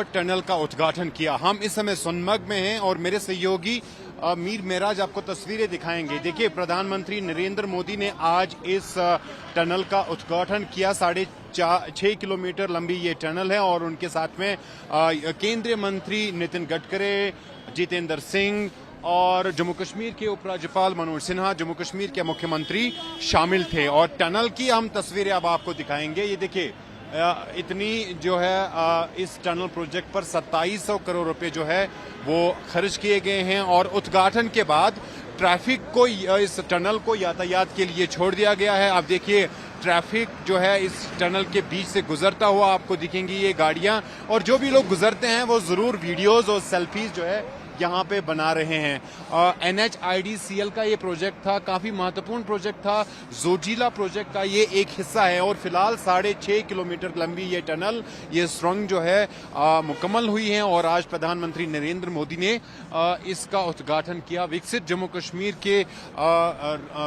Tunnel का उद्घाटन किया। हम इस समय सोनमर्ग में हैं और मेरे सहयोगी मीर मेराज आपको तस्वीरें दिखाएंगे। देखिए, प्रधानमंत्री नरेंद्र मोदी ने आज इस टनल का उद्घाटन किया। 6.5 किलोमीटर लंबी ये टनल है और उनके साथ में केंद्रीय मंत्री नितिन गडकरी, जितेंद्र सिंह और जम्मू कश्मीर के उपराज्यपाल मनोज सिन्हा, जम्मू कश्मीर के मुख्यमंत्री शामिल थे। और टनल की हम तस्वीरें अब आपको दिखाएंगे। ये देखिए, इतनी जो है इस टनल प्रोजेक्ट पर 2700 करोड़ रुपए जो है वो खर्च किए गए हैं और उद्घाटन के बाद ट्रैफिक को, इस टनल को यातायात के लिए छोड़ दिया गया है। आप देखिए, ट्रैफिक जो है इस टनल के बीच से गुजरता हुआ आपको दिखेंगी ये गाड़ियां, और जो भी लोग गुजरते हैं वो जरूर वीडियोस और सेल्फीज जो है यहाँ पे बना रहे हैं। NHIDCL का ये प्रोजेक्ट था, काफी महत्वपूर्ण प्रोजेक्ट था। जोजिला प्रोजेक्ट का ये एक हिस्सा है और फिलहाल 6.5 किलोमीटर लंबी ये टनल, ये सुरंग जो है मुकम्मल हुई है और आज प्रधानमंत्री नरेंद्र मोदी ने इसका उद्घाटन किया। विकसित जम्मू कश्मीर के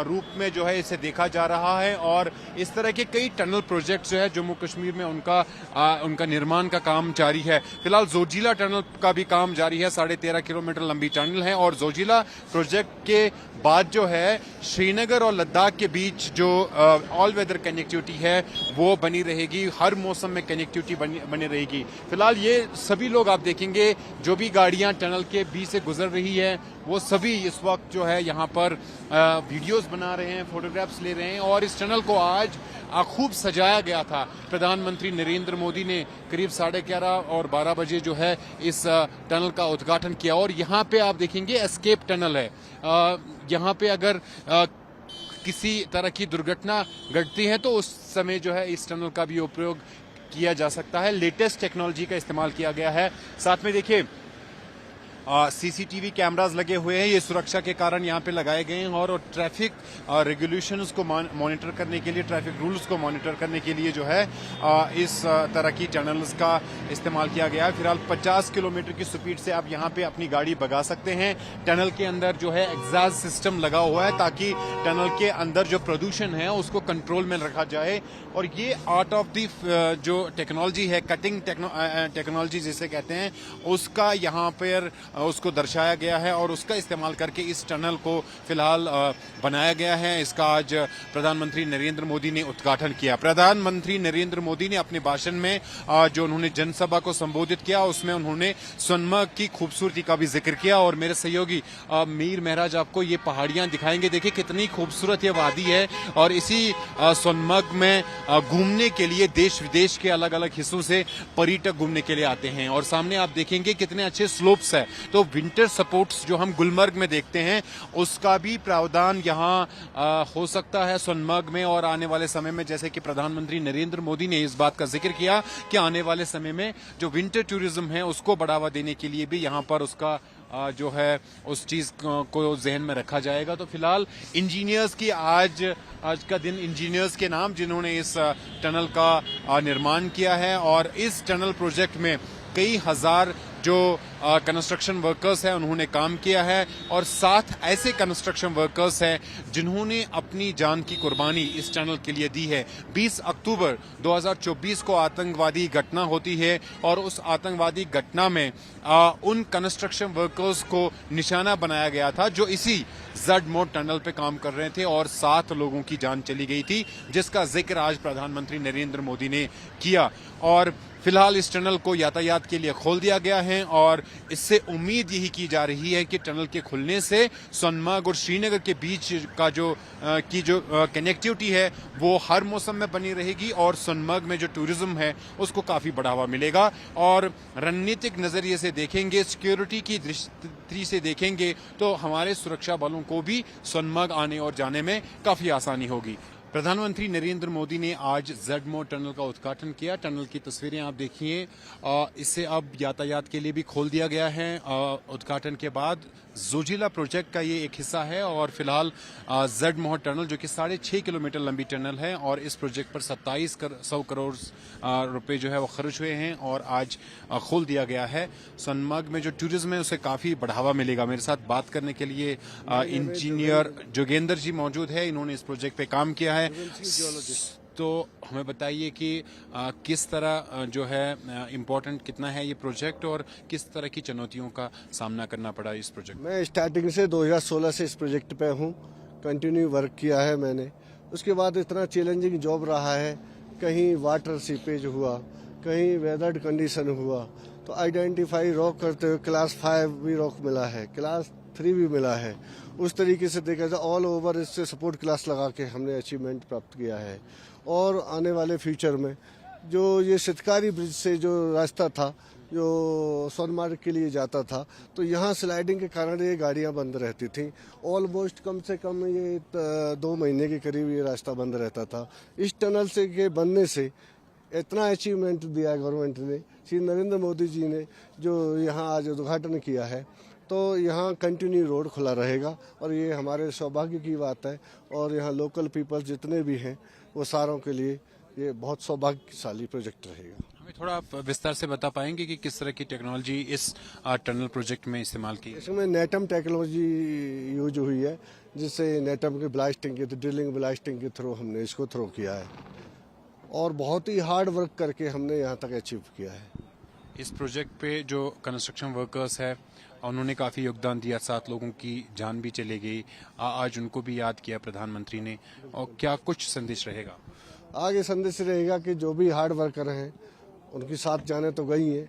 रूप में जो है इसे देखा जा रहा है और इस तरह के कई टनल प्रोजेक्ट जो है जम्मू कश्मीर में उनका निर्माण का काम जारी है। फिलहाल जोजिला टनल का भी काम जारी है। 13.5 किलोमीटर लंबी टनल है और जोजिला प्रोजेक्ट के बाद जो है श्रीनगर और लद्दाख के बीच जो ऑल वेदर कनेक्टिविटी है वो बनी रहेगी। हर मौसम में कनेक्टिविटी बनी रहेगी। फिलहाल ये सभी लोग आप देखेंगे, जो भी गाड़ियां टनल के बीच से गुजर रही है वो सभी इस वक्त जो है यहाँ पर वीडियोस बना रहे हैं, फोटोग्राफ्स ले रहे हैं। और इस टनल को आज खूब सजाया गया था। प्रधानमंत्री नरेंद्र मोदी ने करीब 11:30 और 12 बजे जो है इस टनल का उद्घाटन किया। और यहाँ पे आप देखेंगे एस्केप टनल है। यहाँ पे अगर किसी तरह की दुर्घटना घटती है तो उस समय जो है इस टनल का भी उपयोग किया जा सकता है। लेटेस्ट टेक्नोलॉजी का इस्तेमाल किया गया है। साथ में देखिए, CCTV कैमरास लगे हुए हैं। ये सुरक्षा के कारण यहाँ पे लगाए गए हैं और ट्रैफिक रेगुलेशंस को मॉनिटर करने के लिए, ट्रैफिक रूल्स को मॉनिटर करने के लिए जो है इस तरह की टनल्स का इस्तेमाल किया गया है। फिलहाल 50 किलोमीटर की स्पीड से आप यहाँ पे अपनी गाड़ी भगा सकते हैं। टनल के अंदर जो है एग्जॉस्ट सिस्टम लगा हुआ है ताकि टनल के अंदर जो प्रदूषण है उसको कंट्रोल में रखा जाए। और ये आर्ट ऑफ दी जो टेक्नोलॉजी है, कटिंग टेक्नोलॉजी जिसे कहते हैं, उसका यहाँ पर उसको दर्शाया गया है और उसका इस्तेमाल करके इस टनल को फिलहाल बनाया गया है। इसका आज प्रधानमंत्री नरेंद्र मोदी ने उद्घाटन किया। प्रधानमंत्री नरेंद्र मोदी ने अपने भाषण में जो उन्होंने जनसभा को संबोधित किया उसमें उन्होंने सोनमर्ग की खूबसूरती का भी जिक्र किया। और मेरे सहयोगी मीर मेराज आपको ये पहाड़ियां दिखाएंगे। देखिए कितनी खूबसूरत ये वादी है और इसी सोनमर्ग में घूमने के लिए देश विदेश के अलग अलग हिस्सों से पर्यटक घूमने के लिए आते हैं। और सामने आप देखेंगे कितने अच्छे स्लोप्स है। तो विंटर स्पोर्ट्स जो हम गुलमर्ग में देखते हैं उसका भी प्रावधान यहाँ हो सकता है सोनमर्ग में। और आने वाले समय में, जैसे कि प्रधानमंत्री नरेंद्र मोदी ने इस बात का जिक्र किया कि आने वाले समय में जो विंटर टूरिज्म है उसको बढ़ावा देने के लिए भी यहाँ पर उसका जो है उस चीज को जहन में रखा जाएगा। तो फिलहाल इंजीनियर्स की आज का दिन इंजीनियर्स के नाम, जिन्होंने इस टनल का निर्माण किया है। और इस टनल प्रोजेक्ट में कई हजार जो कंस्ट्रक्शन वर्कर्स हैं उन्होंने काम किया है और 7 ऐसे कंस्ट्रक्शन वर्कर्स हैं जिन्होंने अपनी जान की कुर्बानी इस टनल के लिए दी है। 20 अक्टूबर 2024 को आतंकवादी घटना होती है और उस आतंकवादी घटना में उन कंस्ट्रक्शन वर्कर्स को निशाना बनाया गया था जो इसी जड मोड टनल पे काम कर रहे थे और 7 लोगों की जान चली गई थी, जिसका जिक्र आज प्रधानमंत्री नरेंद्र मोदी ने किया। और फिलहाल इस टनल को यातायात के लिए खोल दिया गया है और इससे उम्मीद यही की जा रही है कि टनल के खुलने से सोनमर्ग और श्रीनगर के बीच का जो कनेक्टिविटी है वो हर मौसम में बनी रहेगी और सोनमर्ग में जो टूरिज्म है उसको काफी बढ़ावा मिलेगा। और रणनीतिक नजरिए से देखेंगे, सिक्योरिटी की दृष्टि से देखेंगे तो हमारे सुरक्षा बलों को भी सोनमर्ग आने और जाने में काफी आसानी होगी। प्रधानमंत्री नरेंद्र मोदी ने आज जेड मोड टनल का उद्घाटन किया। टनल की तस्वीरें आप देखिए। इसे अब यातायात के लिए भी खोल दिया गया है। उद्घाटन के बाद जोजिला प्रोजेक्ट का ये एक हिस्सा है और फिलहाल जेड मोड टनल जो कि 6.5 किलोमीटर लंबी टनल है और इस प्रोजेक्ट पर 2700 करोड़ रुपए जो है वो खर्च हुए हैं और आज खोल दिया गया है। सोनमर्ग में जो टूरिज्म है उसे काफी बढ़ावा मिलेगा। मेरे साथ बात करने के लिए इंजीनियर जोगेंद्र जी मौजूद है। इन्होंने इस प्रोजेक्ट पे काम किया है। तो हमें बताइए कि किस तरह जो है इम्पोर्टेंट कितना है ये प्रोजेक्ट और किस तरह की चुनौतियों का सामना करना पड़ा इस प्रोजेक्ट में। मैं स्टार्टिंग से 2016 से इस प्रोजेक्ट पे हूँ, कंटिन्यू वर्क किया है मैंने। उसके बाद इतना चैलेंजिंग जॉब रहा है, कहीं वाटर सीपेज हुआ, कहीं वेदर कंडीशन हुआ, तो आइडेंटिफाई रॉक करते हुए क्लास 5 भी रॉक मिला है, क्लास 3 भी मिला है। उस तरीके से देखा जाए ऑल ओवर इससे सपोर्ट क्लास लगा के हमने अचीवमेंट प्राप्त किया है। और आने वाले फ्यूचर में जो ये शितकारी ब्रिज से जो रास्ता था जो सोनमार्ग के लिए जाता था, तो यहाँ स्लाइडिंग के कारण ये गाड़ियाँ बंद रहती थी। ऑलमोस्ट कम से कम ये 2 महीने के करीब ये रास्ता बंद रहता था। इस टनल से के बनने से इतना अचीवमेंट दिया गवर्नमेंट ने, श्री नरेंद्र मोदी जी ने जो यहाँ आज उद्घाटन किया है, तो यहाँ कंटिन्यू रोड खुला रहेगा और ये हमारे सौभाग्य की बात है। और यहाँ लोकल पीपल्स जितने भी हैं वो सारों के लिए ये बहुत सौभाग्यशाली प्रोजेक्ट रहेगा। हमें थोड़ा आप विस्तार से बता पाएंगे कि किस तरह की टेक्नोलॉजी इस टनल प्रोजेक्ट में इस्तेमाल की? इसमें नेटम टेक्नोलॉजी यूज हुई है, जिससे नेटम की ब्लास्टिंग के ड्रिलिंग ब्लास्टिंग के थ्रू हमने इसको थ्रो किया है और बहुत ही हार्ड वर्क करके हमने यहाँ तक अचीव किया है। इस प्रोजेक्ट पे जो कंस्ट्रक्शन वर्कर्स है उन्होंने काफ़ी योगदान दिया, 7 लोगों की जान भी चली गई, आज उनको भी याद किया प्रधानमंत्री ने, और क्या कुछ संदेश रहेगा? आगे संदेश रहेगा कि जो भी हार्ड वर्कर हैं उनकी साथ जाने तो गई हैं,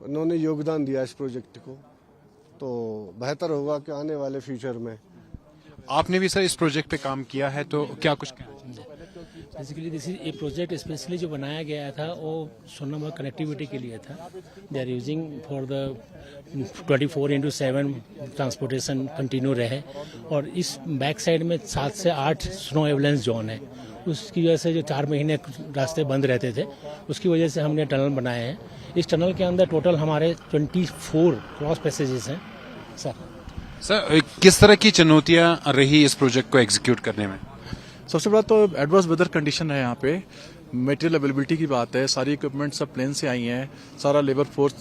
उन्होंने योगदान दिया इस प्रोजेक्ट को, तो बेहतर होगा कि आने वाले फ्यूचर में। आपने भी सर इस प्रोजेक्ट पे काम किया है, तो क्या कुछ basically this is a project specially जो बनाया गया था वो सोनमार्ग कनेक्टिविटी के लिए था। They are using for the 24/7 transportation continue रहे। और इस बैक साइड में 7 से 8 स्नो एवलेंस जोन है, उसकी वजह से जो 4 महीने रास्ते बंद रहते थे उसकी वजह से हमने टनल बनाए हैं। इस टनल के अंदर टोटल हमारे 24 क्रॉस पैसेजेस हैं। सर किस तरह की चुनौतियां रही इस प्रोजेक्ट को एग्जीक्यूट करने में? सबसे बड़ा तो एडवर्स वेदर कंडीशन है, यहाँ पे मटेरियल अवेलेबिलिटी की बात है, सारी इक्विपमेंट सब प्लेन से आई हैं, सारा लेबर फोर्स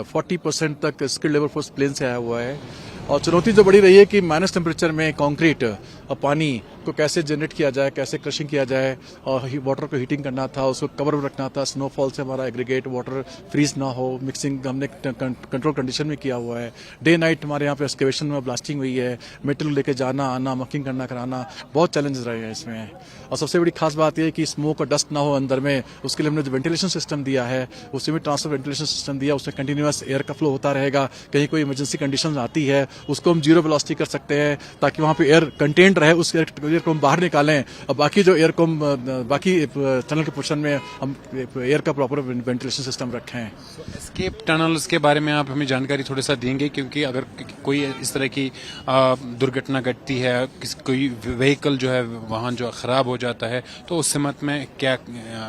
40% तक स्किल्ड लेबर फोर्स प्लेन से आया हुआ है। और चुनौती जो बड़ी रही है कि माइनस टेम्परेचर में कंक्रीट और पानी को कैसे जनरेट किया जाए, कैसे क्रशिंग किया जाए, और वाटर को हीटिंग करना था, उसको कवर रखना था, स्नोफॉल से हमारा एग्रीगेट वाटर फ्रीज ना हो, मिक्सिंग हमने कंट्रोल कंडीशन में किया हुआ है। डे नाइट हमारे यहाँ पे एक्सकेवेशन में ब्लास्टिंग हुई है, मेटल लेके जाना आना, मकिंग करना कराना, बहुत चैलेंजेस रहे हैं इसमें। और सबसे बड़ी खास बात यह है कि स्मोक और डस्ट ना हो अंदर में, उसके लिए हमने जो वेंटिलेशन सिस्टम दिया है, उसी में ट्रांसफर वेंटिलेशन सिस्टम दिया, उसमें कंटिन्यूअस एयर का फ्लो होता रहेगा। कहीं कोई इमरजेंसी कंडीशन आती है उसको हम जीरो वेलोसिटी कर सकते हैं, ताकि वहाँ पे एयर कंटेंट रहे, उस एयर को हम बाहर निकालें। और बाकी जो एयर को बाकी टनल के पोर्शन में हम एयर का प्रॉपर वेंटिलेशन सिस्टम रखें। एस्केप टनल्स के बारे में आप हमें जानकारी थोड़ा सा देंगे, क्योंकि अगर कोई इस तरह की दुर्घटना घटती है, कोई व्हीकल जो है वाहन जो खराब हो जाता है, तो उस समत में क्या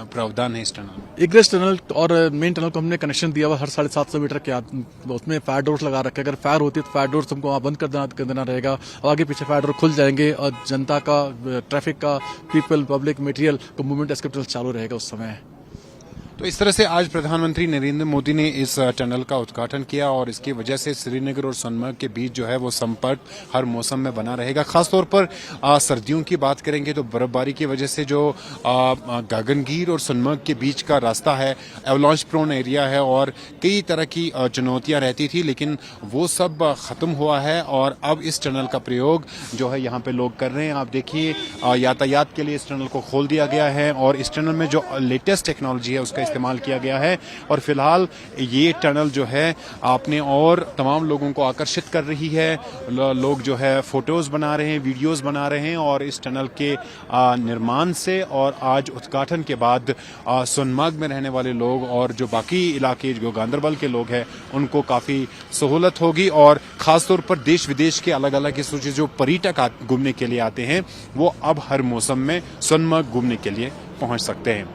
प्रावधान है इस टनल में? इग्रेस टनल और मेन टनल को हमने कनेक्शन दिया हुआ हर 750 मीटर के, उसमें फायर डोर्स लगा रखे। अगर फायर होती है तो फायर डोर्स हमको वहाँ बंद कर देना रहेगा, और आगे पीछे फायर डोर खुल जाएंगे और जनता का, ट्रैफिक का, पीपल पब्लिक मटेरियल का मूवमेंट एस्केप चालू रहेगा उस समय। तो इस तरह से आज प्रधानमंत्री नरेंद्र मोदी ने इस टनल का उद्घाटन किया और इसकी वजह से श्रीनगर और सोनमर्ग के बीच जो है वो संपर्क हर मौसम में बना रहेगा। खासतौर पर सर्दियों की बात करेंगे तो बर्फबारी की वजह से जो गगनगीर और सोनमर्ग के बीच का रास्ता है एवलांच प्रोन एरिया है और कई तरह की चुनौतियां रहती थी, लेकिन वो सब खत्म हुआ है और अब इस टनल का प्रयोग जो है यहाँ पे लोग कर रहे हैं। आप देखिए यातायात के लिए इस टनल को खोल दिया गया है और इस टनल में जो लेटेस्ट टेक्नोलॉजी है उसका इस्तेमाल किया गया है। और फिलहाल ये टनल जो है आपने और तमाम लोगों को आकर्षित कर रही है। लोग जो है फोटोज बना रहे हैं, वीडियोस बना रहे हैं और इस टनल के निर्माण से और आज उद्घाटन के बाद सोनमर्ग में रहने वाले लोग और जो बाकी इलाके जो गांदरबल के लोग हैं उनको काफ़ी सहूलत होगी। और ख़ासतौर पर देश विदेश के अलग अलग सूची जो पर्यटक घूमने के लिए आते हैं वो अब हर मौसम में सोनमर्ग घूमने के लिए पहुंच सकते हैं।